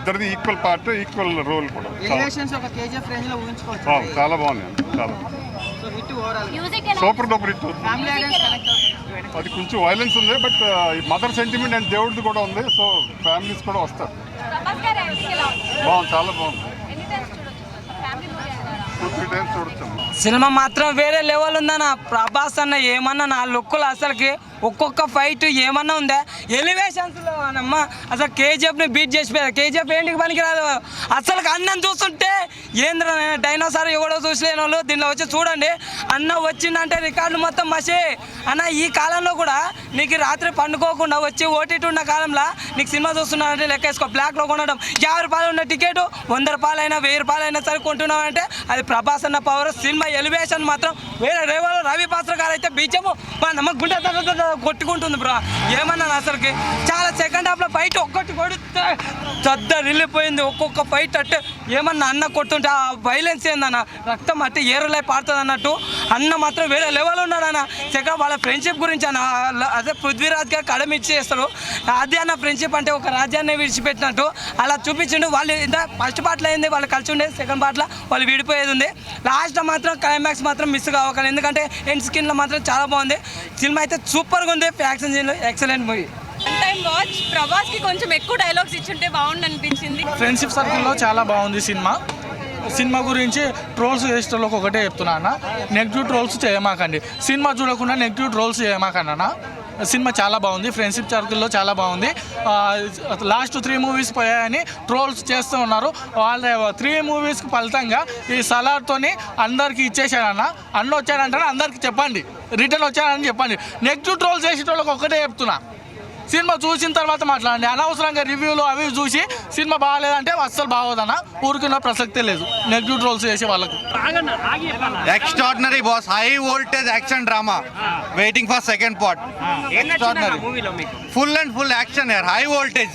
ఇద్దరిది equal part, equal role కూడా. చాలా బాగుంది, చాలా సూపర్ డూపర్ హిట్. అది కొంచెం వైలెన్స్ ఉంది, బట్ మదర్ సెంటిమెంట్ అండ్ దేవుడిది కూడా ఉంది, సో ఫ్యామిలీస్ కూడా వస్తారు. బాగుంది, చాలా బాగుంది. 2-3 టైమ్స్ చూడొచ్చు. సినిమా మాత్రం వేరే లెవెల్ ఉందన్న. ప్రభాస్ అన్న ఏమన్నా నా లుక్కులు అసలుకి ఒక్కొక్క ఫైట్ ఏమన్నా ఉందా, ఎలివేషన్స్లో అన్నమ్మ అసలు కేజీఎఫ్ని బీట్ చేసిపోయారు. కేజీఎఫ్ ఏంటికి పనికిరాదు అసలు. అన్నం చూస్తుంటే ఏంద్ర డైనోసార్ ఎవడో చూసలేని వాళ్ళు దీనిలో వచ్చి చూడండి. అన్న వచ్చిందంటే రికార్డు మొత్తం మసి అన్న. ఈ కాలంలో కూడా నీకు రాత్రి పండుకోకుండా వచ్చి ఓటీటీ ఉన్న కాలంలో నీకు సినిమా చూస్తున్నానంటే లెక్కేసుకో. బ్లాక్లో కొనడం 50 రూపాయలు ఉన్న టికెట్ 100 రూపాయలైనా 1000 రూపాయలైనా సరే కొంటున్నామంటే అది ప్రభాస్ అన్న పవర్. సినిమా ఎలివేషన్ మాత్రం వేరే రేవాలో. రవి పాత్ర గారు అయితే బీచము నమ్మ గుండె కొట్టుకుంటుంది బ్రో. ఏమన్నా అసలుకి చాలా సెకండ్ హాఫ్లో ఫైట్ ఒక్కటి కొడితే చద్ద రిల్లిపోయింది. ఒక్కొక్క ఫైట్ అంటే ఏమన్నా అన్న కొడుతుంటే ఆ వైలెన్స్ ఏందన్న, రక్తం అంటే ఏరులై పాడుతుంది అన్నట్టు. అన్న మాత్రం వేరే లెవెల్ ఉన్నాడన్న. సెకండ్ వాళ్ళ ఫ్రెండ్షిప్ గురించి అన్న, అదే పృథ్వీరాజ్ గారు కడమ ఇచ్చేస్తారు. అదే అన్న ఫ్రెండ్షిప్ అంటే ఒక రాజ్యాన్ని విడిచిపెట్టినట్టు అలా చూపించిండు. వాళ్ళు ఇంత ఫస్ట్ పార్ట్లో అయింది వాళ్ళు కలిసి ఉండేది, సెకండ్ పార్ట్లో వాళ్ళు విడిపోయేది ఉంది. లాస్ట్లో మాత్రం క్లైమాక్స్ మాత్రం మిస్ కావాలి, ఎందుకంటే ఎండ్ స్కిన్లో మాత్రం చాలా బాగుంది. సినిమా అయితే సూపర్గా ఉంది. యాక్షన్ సీన్లో ఎక్సలెంట్ మూవీ. Time watch. ప్రభాస్కి కొంచెం ఎక్కువ డైలాగ్స్ ఇచ్చుంటే బాగుంది అనిపించింది. ఫ్రెండ్షిప్ సర్కిల్లో చాలా బాగుంది సినిమా. సినిమా గురించి ట్రోల్స్ చేసేటోళ్ళకి ఒకటే చెప్తున్నా అన్న, నెగిటివ్ ట్రోల్స్ చేయమాకండి. సినిమా చూడకుండా నెగిటివ్ ట్రోల్స్ చేయమాకండి అన్న. సినిమా చాలా బాగుంది, ఫ్రెండ్షిప్ సర్కిల్లో చాలా బాగుంది. లాస్ట్ 3 మూవీస్ పోయాయని ట్రోల్స్ చేస్తూ ఉన్నారు. వాళ్ళ 3 మూవీస్కి ఫలితంగా ఈ సలార్తోని అందరికీ ఇచ్చేసాడన్న. అన్న వచ్చాడంటే అందరికీ చెప్పండి, రిటర్న్ వచ్చాడని చెప్పండి. నెగిటివ్ ట్రోల్స్ చేసేటోళ్ళకి ఒకటే చెప్తున్నా, సినిమా చూసిన తర్వాత మాట్లాడండి. అనవసరంగా రివ్యూలు అవి చూసి సినిమా బాగాలేదంటే అస్సలు బాగోదన్న. ఊరికిన్న ప్రసక్తే లేదు నెగిటివ్ ట్రోల్స్ చేసే వాళ్ళకు. Extraordinary boss, high voltage action drama, waiting for second part. Extraordinary, full and full action యార్, high voltage.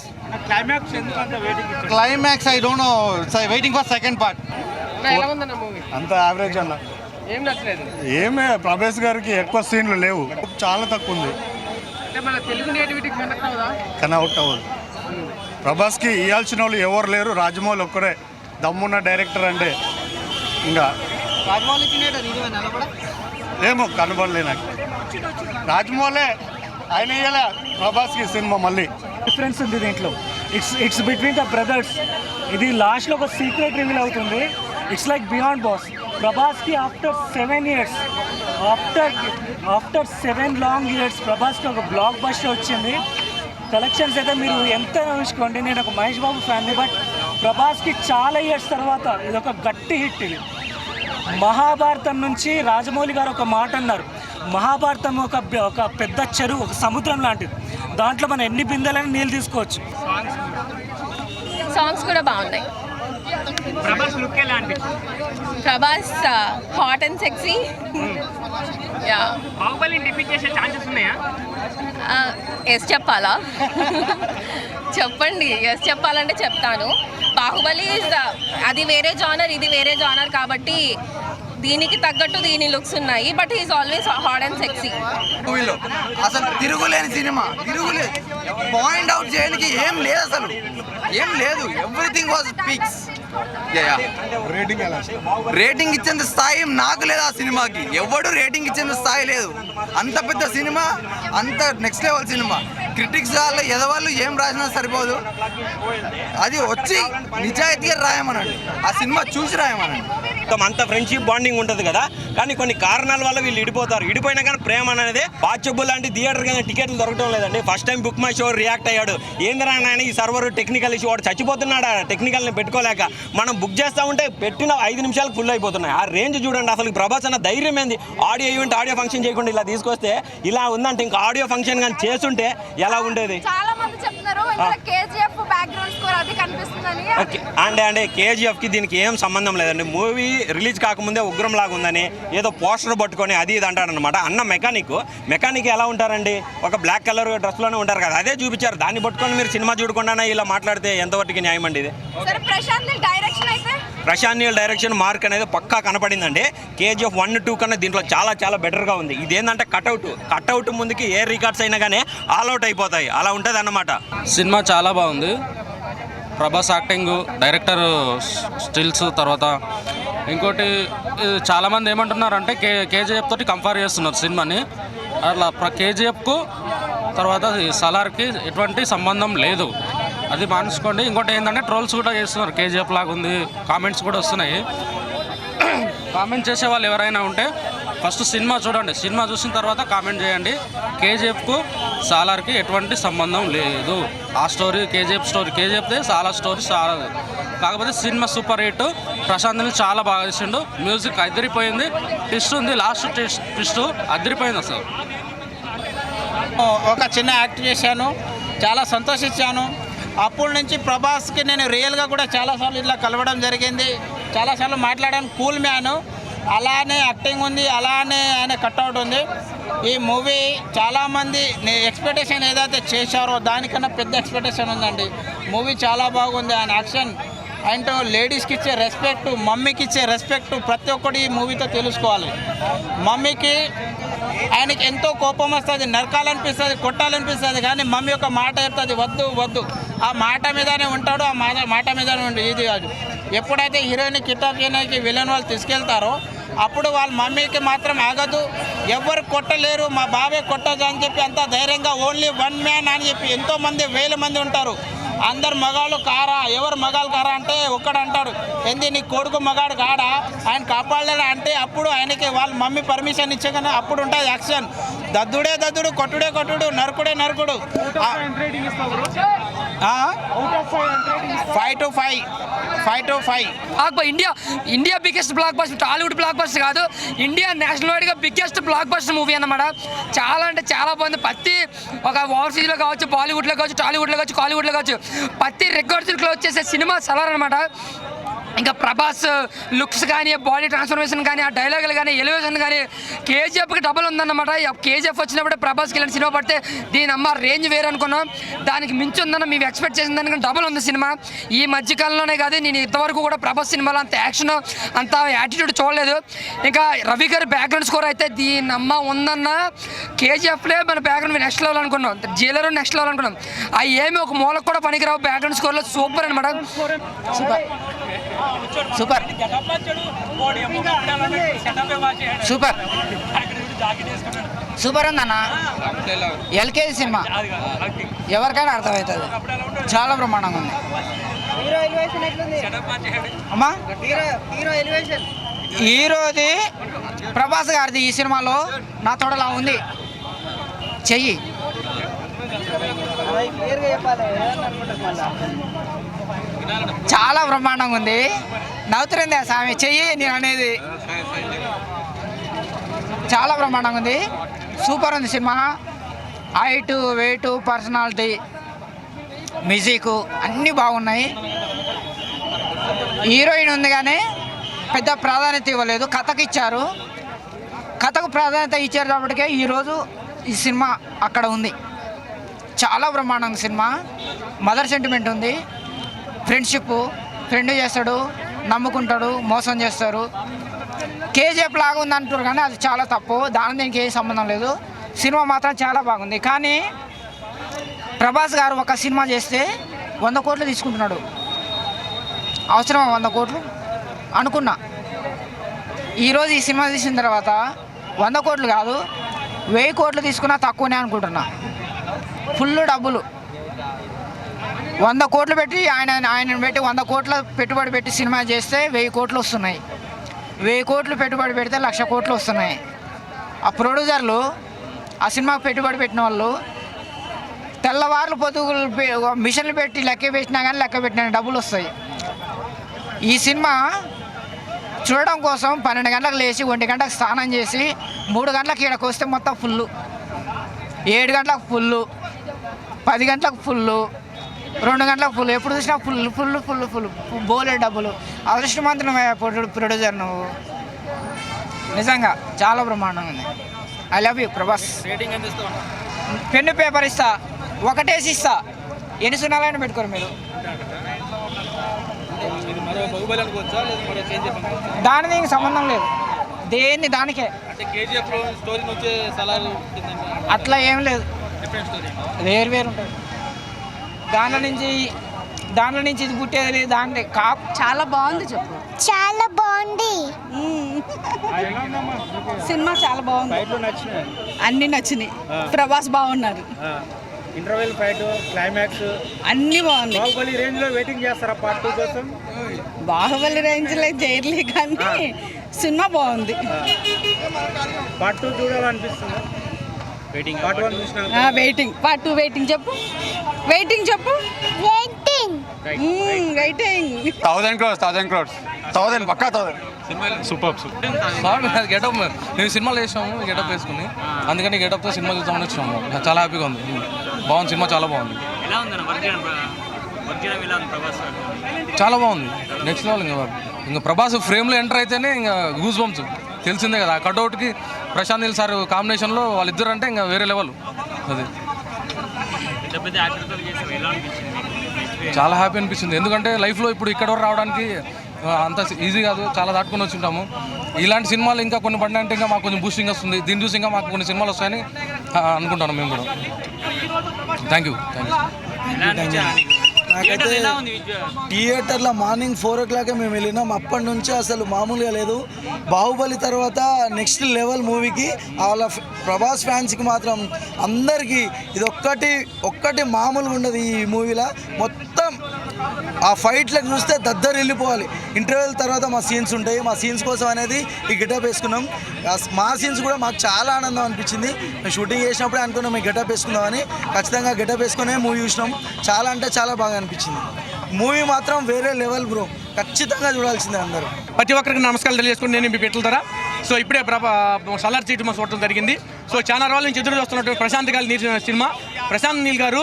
Climax I don't know, waiting for second part. అంత యావరేజ్ అన్న. ఏమే ప్రభాస్ గారికి ఎక్కువ సీన్లు లేవు, చాలా తక్కువ ఉంది. కనౌట్ అవ్వదు. ప్రభాస్కి ఇవ్వాల్సిన వాళ్ళు ఎవరు లేరు, రాజమౌళి ఒక్కరే దమ్మున్న డైరెక్టర్. అంటే ఇంకా ఏమో కనబడలే నాకు. రాజమౌళే ఆయన ఇవ్వలే ప్రభాస్కి సినిమా. మళ్ళీ డిఫరెన్స్ ఉంది దీంట్లో. It's between the brothers. ఇది లాస్ట్లో ఒక సీక్రెట్ రివీల్ అవుతుంది. It's like beyond boss. ప్రభాస్కి after 7 years, after 7 long years ప్రభాస్కి ఒక బ్లాక్ బస్టర్ వచ్చింది. కలెక్షన్స్ అయితే మీరు ఎంత చూసుకోండి. నేను ఒక మహేష్ బాబు ఫ్యాన్ని, బట్ ప్రభాస్కి చాలా ఇయర్స్ తర్వాత ఇది ఒక గట్టి హిట్. ఇది మహాభారతం నుంచి రాజమౌళి గారు ఒక మాట అన్నారు, మహాభారతం ఒక పెద్ద చెరువు, ఒక సముద్రం లాంటిది. దాంట్లో మనం ఎన్ని బిందెలైనా నీళ్ళు తీసుకోవచ్చు. సాంగ్స్ కూడా బాగున్నాయి. Prabhas hot and sexy. Yes చెప్పాలా? చెప్పండి. ఎస్ చెప్పాలంటే చెప్తాను. బాహుబలి అది వేరే జానర్, ఇది వేరే జానర్ కాబట్టి దీనికి తగ్గట్టు దీని లుక్స్ ఉన్నాయి. But is always hot and sexy. మూవీలో అసలు తిరుగులేని సినిమా, తిరుగులేదు. పాయింట్ అవుట్ చేయడానికి ఏం లేదు, అసలు ఏం లేదు. Everything was pics. రేటింగ్ ఇచ్చేంత స్థాయి నాకు లేదు ఆ సినిమాకి. ఎవడు రేటింగ్ ఇచ్చేంత స్థాయి లేదు. అంత పెద్ద సినిమా, అంత నెక్స్ట్ లెవెల్ సినిమా. క్రిటిక్స్ వాళ్ళు ఎదవాళ్ళు ఏం రాసినా సరిపోదు. అది వచ్చి నిజాయితీగా రాయమనండి, ఆ సినిమా చూసి రాయమనండి. అంత ఫ్రెండ్షిప్ బాండింగ్ ఉంటుంది కదా, కానీ కొన్ని కారణాల వల్ల వీళ్ళు ఇడిపోతారు. ఇడిపోయినా కానీ ప్రేమ అనేది వాచబుల్ లాంటి థియేటర్ కానీ టికెట్లు దొరకడం లేదండి. First time book my show react అయ్యాడు. ఏంద్రా నాయన ఈ సర్వర్ టెక్నికల్ ఇష్యూ, వాడు చచ్చిపోతున్నాడు టెక్నికల్ని పెట్టుకోలేక. మనం బుక్ చేస్తూ ఉంటే పెట్టిన 5 నిమిషాలకు ఫుల్ అయిపోతున్నాయి. ఆ రేంజ్ చూడండి. అసలు ప్రభాస్ అన్న ధైర్యం ఏంది? ఆడియో ఈవెంట్, ఆడియో ఫంక్షన్ చేయకుండా ఇలా తీసుకొస్తే ఇలా ఉందంటే ఇంకా ఆడియో ఫంక్షన్ కానీ చేస్తుంటే ఎలా ఉండేది? అంటే కేజీఎఫ్కి దీనికి ఏం సంబంధం లేదండి. మూవీ రిలీజ్ కాకముందే ఉగ్రం లాగా ఉందని ఏదో పోస్టర్ పట్టుకొని అది ఇది అంటాడనమాట. అన్న మెకానిక్ ఎలా ఉంటారండి? ఒక బ్లాక్ కలర్ డ్రెస్లోనే ఉంటారు కదా, అదే చూపించారు. దాన్ని పట్టుకొని మీరు సినిమా చూడకుండా ఇలా మాట్లాడితే ఎంతవరకు న్యాయం అండి ఇది? ప్రశాంత్ నీల్ డైరెక్షన్ మార్క్ అనేది పక్కా కనపడిందండి. కేజీఎఫ్ 1, 2 కన్నా దీంట్లో చాలా చాలా బెటర్గా ఉంది. ఇదేంటంటే కట్అవుట్ ముందుకి ఏ రికార్డ్స్ అయినా కానీ ఆల్అవుట్ అయిపోతాయి, అలా ఉంటుంది అన్నమాట. సినిమా చాలా బాగుంది. ప్రభాస్ యాక్టింగ్, డైరెక్టర్ స్టిల్స్, తర్వాత ఇంకోటి చాలామంది ఏమంటున్నారంటే కేజీఎఫ్ తోటి కంపేర్ చేస్తున్నారు సినిమాని. అట్లా కేజీఎఫ్కు తర్వాత సలార్కి ఎటువంటి సంబంధం లేదు, అది మానుకోండి. ఇంకోటి ఏంటంటే ట్రోల్స్ కూడా చేస్తున్నారు, కేజీఎఫ్ లాగా ఉంది, కామెంట్స్ కూడా వస్తున్నాయి. కామెంట్ చేసే వాళ్ళు ఎవరైనా ఉంటే ఫస్ట్ సినిమా చూడండి, సినిమా చూసిన తర్వాత కామెంట్ చేయండి. కేజీఎఫ్కు సాలార్కి ఎటువంటి సంబంధం లేదు. ఆ స్టోరీ కేజీఎఫ్దే, సాలార్ స్టోరీ సాలార్. కాకపోతే cinema super hit. Prashanth Neel చాలా బాగా చేసిండు, మ్యూజిక్ అదిరిపోయింది, ట్విస్ట్ ఉంది, లాస్ట్ ట్విస్ట్ అదిరిపోయింది అసలు. ఒక చిన్న యాక్ట్ చేశాను, చాలా సంతోషించాను. అప్పటి నుంచి ప్రభాస్కి నేను రియల్గా కూడా చాలాసార్లు ఇట్లా కలవడం జరిగింది, చాలాసార్లు మాట్లాడాను. కూల్ మ్యాన్, అలానే యాక్టింగ్ ఉంది, అలానే ఆయన కట్అవుట్ ఉంది. ఈ మూవీ చాలామంది ఎక్స్పెక్టేషన్ ఏదైతే చేశారో దానికన్నా పెద్ద ఎక్స్పెక్టేషన్ ఉందండి. మూవీ చాలా బాగుంది. ఆయన యాక్షన్ అండ్ లేడీస్కి ఇచ్చే రెస్పెక్ట్, మమ్మీకి ఇచ్చే రెస్పెక్ట్ ప్రతి ఒక్కటి ఈ మూవీతో తెలుసుకోవాలి. మమ్మీకి ఆయనకి ఎంతో కోపం వస్తుంది, నరకాలనిపిస్తుంది, కొట్టాలనిపిస్తుంది, కానీ మమ్మీ ఒక మాట చెప్తుంది, వద్దు వద్దు. ఆ మాట మీదనే ఉంటాడు, ఆ మాట మీదనే ఉండి ఇది కాదు. ఎప్పుడైతే హీరోయిన్ కిడ్నాప్ చేయడానికి విలన్ వాళ్ళు తీసుకెళ్తారో అప్పుడు వాళ్ళ మమ్మీకి మాత్రం ఆగదు, ఎవరు కొట్టలేరు, మా బాబే కొట్టదు అని చెప్పి అంత ధైర్యంగా ఓన్లీ వన్ మ్యాన్ అని చెప్పి ఎంతోమంది 1000 మంది ఉంటారు, అందరు మగాళ్ళు కారా, ఎవరు మగాళ్ళు కారా అంటే ఒక్కడు అంటాడు, ఏంది నీ కొడుకు మగాడు కాడా, ఆయన కాపాడలేడా అంటే అప్పుడు ఆయనకి వాళ్ళ మమ్మీ పర్మిషన్ ఇచ్చగానే అప్పుడు ఉంటుంది యాక్షన్. దద్దుడే దద్దుడు, కొట్టుడే కొట్టుడు, నరుకుడే నరుకుడు. 5 to 5. India biggest block buster, Tollywood block buster కాదు, ఇండియా నేషనల్ వైడ్గా బిగ్గెస్ట్ బ్లాక్ బస్టర్ మూవీ అన్నమాట. చాలా అంటే చాలా బాగుంది. ప్రతి ఒక ఓవర్సీస్లో కావచ్చు, బాలీవుడ్లో కావచ్చు, టాలీవుడ్లో కావచ్చు, కాలీవుడ్లో కావచ్చు, ప్రతి రికార్డ్స్ క్లోజ్ చేసే సినిమా సలార్ అనమాట. ఇంకా ప్రభాస్ లుక్స్ కానీ, బాడీ ట్రాన్స్ఫర్మేషన్ కానీ, ఆ డైలాగులు కానీ, ఎలివేషన్ కానీ కేజీఎఫ్కి డబల్ ఉందన్నమాట. కేజీఎఫ్ వచ్చినప్పుడే ప్రభాస్కి ఇలాంటి సినిమా పడితే దీని అమ్మ రేంజ్ వేరు అనుకున్నాం, దానికి మించి ఉందన్న మేము ఎక్స్పెక్ట్ చేసిన దానికన్నా డబల్ ఉంది సినిమా. ఈ మధ్యకాలంలోనే కాదు, నేను ఇంతవరకు కూడా ప్రభాస్ సినిమాలో అంత యాక్షన్, అంత యాటిట్యూడ్ చూడలేదు. ఇంకా రవి గారి బ్యాక్గ్రౌండ్ స్కోర్ అయితే దీని అమ్మ ఉందన్న. కేజీఎఫ్లే మన బ్యాక్గ్రౌండ్ నెక్స్ట్ లెవెల్ అనుకున్నాం, జైలర్ నెక్స్ట్ లెవెల్ అనుకున్నాం. అవి ఏమి ఒక మూలకు కూడా పనికిరావు, బ్యాక్గ్రౌండ్ స్కోర్లో సూపర్ అనమాట. సూపర్ సూపర్ ఉందన్న. ఎల్కేజీ సినిమా ఎవరికైనా అర్థమవుతుంది, చాలా బ్రహ్మాండంగా ఉంది. అమ్మా హీరోది ప్రభాస్ గారిది ఈ సినిమాలో నా తోడలా ఉంది, చెయ్యి. చాలా బ్రహ్మాండంగా ఉంది. నవ్వుతురిందే స్వామి, చెయ్యి నేను అనేది. చాలా బ్రహ్మాండంగా ఉంది, సూపర్ ఉంది cinema. Height, weight, personality, music అన్నీ బాగున్నాయి. హీరోయిన్ ఉంది కానీ పెద్ద ప్రాధాన్యత ఇవ్వలేదు, కథకు ఇచ్చారు. కథకు ప్రాధాన్యత ఇచ్చారు కాబట్టికే ఈరోజు ఈ సినిమా అక్కడ ఉంది. చాలా బ్రహ్మాండంగా సినిమా. మదర్ సెంటిమెంట్ ఉంది, ఫ్రెండ్షిప్, ఫ్రెండ్ చేస్తాడు, నమ్ముకుంటాడు, మోసం చేస్తారు. కేజీఎఫ్ లాగా ఉంది అంటారు కానీ అది చాలా తప్పు, దీనికి ఏ సంబంధం లేదు. సినిమా మాత్రం చాలా బాగుంది. కానీ ప్రభాస్ గారు ఒక సినిమా చేస్తే 100 కోట్లు తీసుకుంటున్నాడు. అవసరమా 100 కోట్లు అనుకున్నా. ఈరోజు ఈ సినిమా తీసిన తర్వాత 100 కోట్లు కాదు, 1000 కోట్లు తీసుకున్నా తక్కువనే అనుకుంటున్నా. ఫుల్ డబ్బులు. 100 కోట్లు పెట్టి ఆయన పెట్టి 100 కోట్ల పెట్టుబడి పెట్టి సినిమా చేస్తే 1000 కోట్లు వస్తున్నాయి. 1000 కోట్లు పెట్టుబడి పెడితే 1,00,000 కోట్లు వస్తున్నాయి. ఆ ప్రొడ్యూసర్లు, ఆ సినిమాకు పెట్టుబడి పెట్టిన వాళ్ళు తెల్లవార్లు పొద్దుగులు మిషన్లు పెట్టి లెక్క పెట్టినా కానీ లెక్క పెట్టిన డబ్బులు వస్తాయి. ఈ సినిమా చూడడం కోసం 12 గంటలకు లేచి 1 గంటలకు స్నానం చేసి 3 గంటలకు ఇక్కడికి వస్తే మొత్తం ఫుల్లు, 7 గంటలకు ఫుల్లు, 10 గంటలకు ఫుల్లు, 2 గంటలకు ఫుల్, ఎప్పుడు చూసినా ఫుల్ ఫుల్ ఫుల్ ఫుల్ బోలే డబ్బులు. అదృష్టవంతులమయ్యా ప్రొడ్యూసర్ నువ్వు, నిజంగా చాలా బ్రహ్మాండంగా ఉంది. I love you Prabhas. Pen paper ఇస్తా, ఒకటేసి ఇస్తా, ఎన్ని సున్నాలైనా పెట్టుకోరు మీరు. దాని దీనికి సంబంధం లేదు, దేన్ని దానికే. అట్లా ఏం లేదు, వేరు వేరు ఉంటుంది. దాంట్లో నుంచి దాంట్లో నుంచి ఇది పుట్టేది లేదు, దాంట్లో చాలా బాగుంది చెప్పు. చాలా బాగుంది. సినిమా చాలా బాగుంది, అన్ని నచ్చినాయి. ప్రభాస్ బాగున్నారు, ఇంటర్వెల్ ఫైట్, క్లైమాక్స్ అన్ని బాగున్నాయి. బాహుబలి రేంజ్ లో వెయిటింగ్ చేస్తారా పార్ట్ 2 కోసం? బాహుబలి రేంజ్లో చేయలే కానీ సినిమా బాగుంది. పార్ట్ 2 చూడాలనిపిస్తుంది. వెయిటింగ్ పార్ట్ 1 చూసినా వెయిటింగ్, పార్ట్ 2 వెయిటింగ్ చెప్పు, వెయిటింగ్ చెప్పు, వెయిటింగ్. వెయిటింగ్. 1000 crores 1000 పక్కా 1000. సూపర్ గెటప్ మేము సినిమాలు వేసాము గెటప్ వేసుకుని, అందుకని గెటప్తో సినిమా చూద్దామని వచ్చాము. చాలా హ్యాపీగా ఉంది, బాగుంది సినిమా, చాలా బాగుంది. చాలా బాగుంది, నెక్స్ట్ లెవెల్. ఇంకా ప్రభాస్ ఫ్రేమ్లో ఎంటర్ అయితేనే ఇంకా గూస్ బంప్స్ తెలిసిందే కదా. కట్అవుట్కి ప్రశాంత్ నీల్ సార్ కాంబినేషన్లో వాళ్ళిద్దరు అంటే ఇంకా వేరే లెవెల్. అది చాలా హ్యాపీ అనిపించింది, ఎందుకంటే లైఫ్లో ఇప్పుడు ఇక్కడ వరకు రావడానికి అంత ఈజీ కాదు, చాలా దాటుకొని వచ్చి ఉంటాము. ఇలాంటి సినిమాలు ఇంకా కొన్ని పడినాయంటే ఇంకా మాకు కొంచెం బూస్టింగ్ వస్తుంది. దీన్ని చూసి ఇంకా మాకు కొన్ని సినిమాలు వస్తాయని అనుకుంటాను మేము కూడా. Thank you. నాకైతే థియేటర్లో మార్నింగ్ 4 o'clock మేము వెళ్ళినాం. అప్పటి నుంచి అసలు మామూలుగా లేదు. బాహుబలి తర్వాత నెక్స్ట్ లెవెల్ మూవీకి వాళ్ళ ప్రభాస్ ఫ్యాన్స్కి మాత్రం అందరికీ ఇది ఒక్కటి మామూలుగా ఉండదు. ఈ మూవీలో మొత్తం ఆ ఫైట్లకు చూస్తే దద్దరు వెళ్ళిపోవాలి. ఇంటర్వెల్ తర్వాత మా సీన్స్ ఉంటాయి, మా సీన్స్ కోసం అనేది ఈ గెటప్ వేసుకున్నాం. మా సీన్స్ కూడా మాకు చాలా ఆనందం అనిపించింది. మేము షూటింగ్ చేసినప్పుడే అనుకున్నాం ఈ గెటప్ వేసుకుందామని. ఖచ్చితంగా గెటప్ వేసుకునే మూవీ చూసినాం. చాలా అంటే చాలా బాగా అనిపించింది. మూవీ మాత్రం వేరే లెవెల్ బ్రో, ఖచ్చితంగా చూడాల్సిందే అందరూ. ప్రతి ఒక్కరికి నమస్కారాలు తెలియజేసుకుని నేను మీ పెట్టారా. సో ఇప్పుడే సలార్ సీట్ చూడటం జరిగింది. సో చాలా రోజుల నుంచి ఎదురు చూస్తున్నటువంటి ప్రశాంత్ నీల్ గారు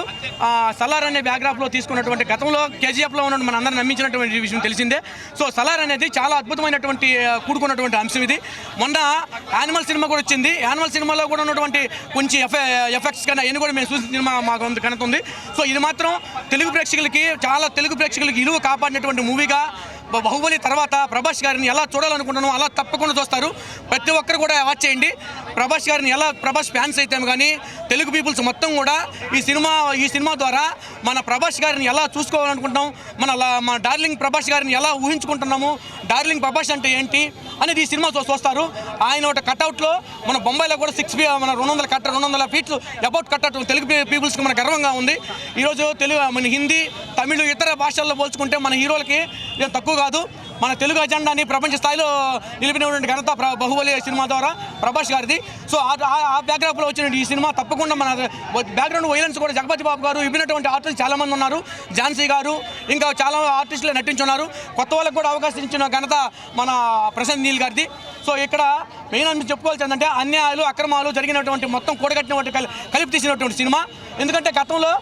సలార్ అనే బ్యాక్గ్రాఫ్లో తీసుకున్నటువంటి గతంలో కేజీఎఫ్లో ఉన్న మన అందరూ నమ్మించినటువంటి విషయం తెలిసిందే. సో సలార్ అనేది చాలా అద్భుతమైనటువంటి కూడుకున్నటువంటి అంశం ఇది. మొన్న యానిమల్ సినిమా కూడా వచ్చింది. యానిమల్ సినిమాలో కూడా ఉన్నటువంటి కొంచెం ఎఫెక్ట్స్ కన్నా ఎన్ని కూడా మేము చూసిన సినిమా మాకు కనుతుంది. సో ఇది మాత్రం తెలుగు ప్రేక్షకులకి ఇలువ కాపాడినటువంటి మూవీగా బాహుబలి తర్వాత ప్రభాస్ గారిని ఎలా చూడాలనుకుంటున్నామో అలా తప్పకుండా చూస్తారు. ప్రతి ఒక్కరు కూడా వాచ్ చేయండి. ప్రభాస్ గారిని ఎలా ప్రభాస్ ఫ్యాన్స్ అయితే కానీ తెలుగు పీపుల్స్ మొత్తం కూడా ఈ సినిమా ద్వారా మన ప్రభాస్ గారిని ఎలా చూసుకోవాలనుకుంటున్నాం, మన డార్లింగ్ ప్రభాస్ గారిని ఎలా ఊహించుకుంటున్నాము, డార్లింగ్ ప్రభాస్ అంటే ఏంటి అనేది ఈ సినిమా చూస్తారు. ఆయన ఒక కట్అవుట్లో మన బొంబాయిలో కూడా 200 ఫీట్లు అబౌట్ కట్అవుట్ తెలుగు పీపుల్స్కి మన గర్వంగా ఉంది. ఈరోజు మన హిందీ, తమిళ, ఇతర భాషల్లో పోల్చుకుంటే మన హీరోలకి తక్కువ కాదు. మన తెలుగు అజెండాని ప్రపంచ స్థాయిలో నిలిపినటువంటి ఘనత బాహుబలి సినిమా ద్వారా ప్రభాస్ గారిది. సో ఆ బ్యాక్గ్రౌండ్లో వచ్చిన ఈ సినిమా తప్పకుండా మన బ్యాక్గ్రౌండ్ వైలెన్స్ కూడా జగపతి బాబు గారు, ఇవ్వినటువంటి ఆర్టిస్ట్ చాలామంది ఉన్నారు, ఝాన్సీ గారు, ఇంకా చాలా ఆర్టిస్టులు నటించున్నారు. కొత్త వాళ్ళకు కూడా అవకాశం ఇచ్చిన ఘనత మన ప్రశాంత్ నీల్ గారిది. సో ఇక్కడ మెయిన్ అని చెప్పుకోవాల్సి ఏంటంటే అన్యాయాలు, అక్రమాలు జరిగినటువంటి మొత్తం కూడగట్టినటువంటి కలిపి తీసినటువంటి సినిమా. ఎందుకంటే గతంలో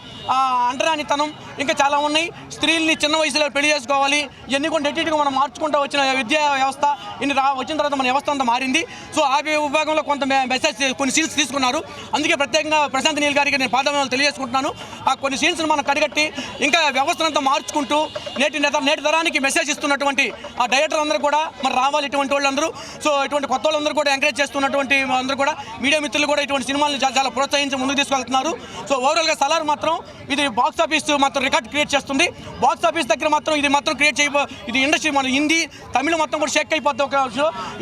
అంటరానితనం ఇంకా చాలా ఉన్నాయి. స్త్రీల్ని చిన్న వయసులో పెళ్లి చేసుకోవాలి, ఇవన్నీ కూడా నెట్టిగా మనం మార్చుకుంటూ వచ్చిన విద్యా వ్యవస్థ వచ్చిన తర్వాత మన వ్యవస్థ అంతా మారింది. సో ఆ విభాగంలో కొంత మెసేజ్ కొన్ని సీన్స్ తీసుకున్నారు. అందుకే ప్రత్యేకంగా ప్రశాంత్ నీల్ గారికి నేను పాదములు తెలియజేసుకుంటున్నాను. ఆ కొన్ని సీన్స్ని మనం కడిగట్టి ఇంకా వ్యవస్థనంతా మార్చుకుంటూ నేటి తరానికి మెసేజ్ ఇస్తున్నటువంటి ఆ డైరెక్టర్ అందరూ కూడా మరి రావాలి ఇటువంటి వాళ్ళందరూ. సో ఇటువంటి కొత్త వాళ్ళందరూ కూడా ఎంకరేజ్ చేస్తున్నటువంటి అందరూ కూడా మీడియా మిత్రులు కూడా ఇటువంటి సినిమాలను చాలా ప్రోత్సహించి ముందుకు తీసుకెళ్తున్నారు. సో ఓవరాల్గా సలార్ మాత్రం ఇది బాక్స్ ఆఫీస్ మాత్రం రికార్డ్ క్రియేట్ చేస్తుంది. బాక్స్ ఆఫీస్ దగ్గర మాత్రం ఇది మాత్రం ఇది ఇండస్ట్రీ మన హిందీ, తమిళ మొత్తం కూడా షేక్ అయిపోతుంది. ఒక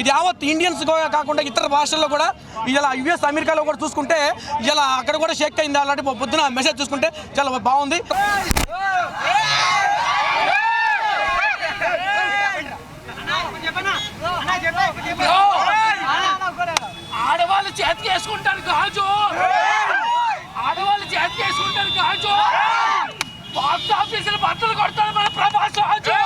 ఇది యావత్ ఇండియన్స్ కాకుండా ఇతర భాషల్లో కూడా ఇలా యుఎస్, అమెరికాలో కూడా చూసుకుంటే ఇలా అక్కడ కూడా షేక్ అయింది. అలాంటి పొద్దున మెసేజ్ చూసుకుంటే చాలా బాగుంది. ఆడవాళ్ళు చేతికి వేసుకుంటారు గాజు, ఆడవాళ్ళు చేతికి వేసుకుంటారు గాజు, బాక్స్ ఆఫీసులు బట్టలు కొడతారు మన ప్రభాస్ రాజు.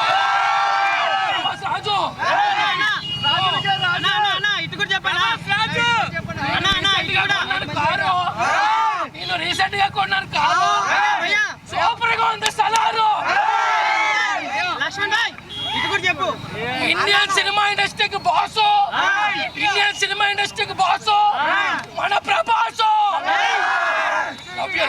నేను రీసెంట్ గా కొన్నాను కారు, సూపర్ గా ఉంది సలారు. ఇండియన్ సినిమా ఇండస్ట్రీకి బాసు, ఇండియన్ సినిమా ఇండస్ట్రీకి బాసు మన ప్రభాసు. Love you.